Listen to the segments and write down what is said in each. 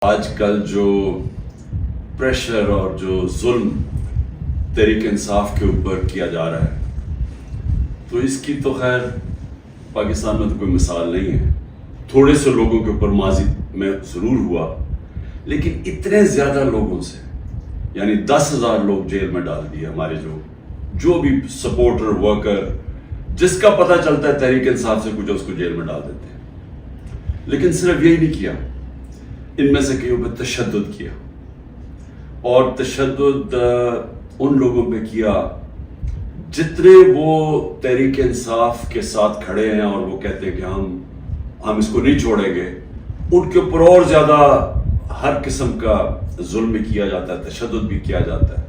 آج کل جو پریشر اور جو ظلم تحریک انصاف کے اوپر کیا جا رہا ہے تو اس کی تو خیر پاکستان میں تو کوئی مثال نہیں ہے. تھوڑے سے لوگوں کے اوپر ماضی میں ضرور ہوا لیکن اتنے زیادہ لوگوں سے یعنی 10,000 لوگ جیل میں ڈال دیے. ہمارے جو بھی سپورٹر ورکر جس کا پتہ چلتا ہے تحریک انصاف سے کچھ اس کو جیل میں ڈال دیتے ہیں. لیکن صرف یہی نہیں کیا, ان میں سے کئیوں پہ تشدد کیا اور تشدد ان لوگوں پہ کیا جتنے وہ تحریک انصاف کے ساتھ کھڑے ہیں اور وہ کہتے ہیں کہ ہم اس کو نہیں چھوڑیں گے, ان کے اوپر اور زیادہ ہر قسم کا ظلم بھی کیا جاتا ہے, تشدد بھی کیا جاتا ہے.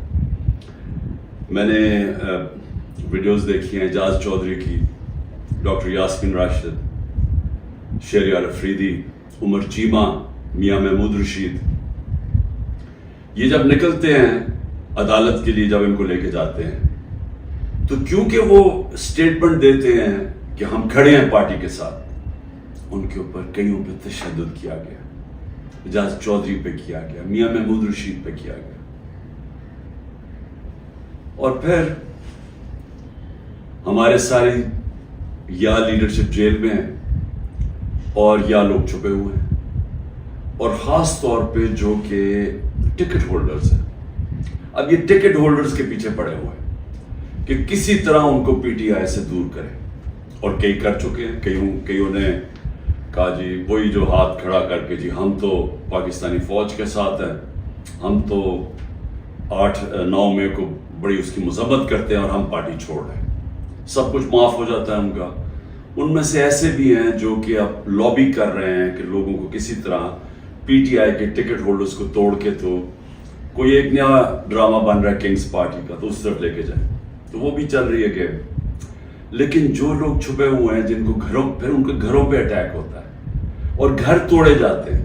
میں نے ویڈیوز دیکھی ہیں اعجاز چودھری کی, ڈاکٹر یاسمین راشد, شہریار افریدی, عمر چیمہ, میاں محمود رشید. یہ جب نکلتے ہیں عدالت کے لیے, جب ان کو لے کے جاتے ہیں تو کیونکہ وہ سٹیٹمنٹ دیتے ہیں کہ ہم کھڑے ہیں پارٹی کے ساتھ, ان کے اوپر کئیوں پہ تشدد کیا گیا. اعجاز چودھری پہ کیا گیا, میاں محمود رشید پہ کیا گیا. اور پھر ہمارے ساری یا لیڈرشپ جیل میں ہیں اور یا لوگ چھپے ہوئے ہیں, اور خاص طور پہ جو کہ ٹکٹ ہولڈرز ہیں. اب یہ ٹکٹ ہولڈرز کے پیچھے پڑے ہوئے ہیں کہ کسی طرح ان کو پی ٹی آئی سے دور کریں, اور کئی کر چکے ہیں. کئیوں نے کہا جی وہی جو ہاتھ کھڑا کر کے جی ہم تو پاکستانی فوج کے ساتھ ہیں, ہم تو 8-9 مئی کو بڑی اس کی مذمت کرتے ہیں اور ہم پارٹی چھوڑ رہے ہیں, سب کچھ معاف ہو جاتا ہے ان کا. ان میں سے ایسے بھی ہیں جو کہ اب لابی کر رہے ہیں کہ لوگوں کو کسی طرح پی ٹی آئی کے ٹکٹ ہولڈرز کو توڑ کے تو کوئی ایک نیا ڈرامہ بن رہا ہے کنگز پارٹی کا, تو اس طرف لے کے جائیں. تو وہ بھی چل رہی ہے گیم. لیکن جو لوگ چھپے ہوئے ہیں جن کو پھر ان کے گھروں پہ اٹیک ہوتا ہے اور گھر توڑے جاتے ہیں,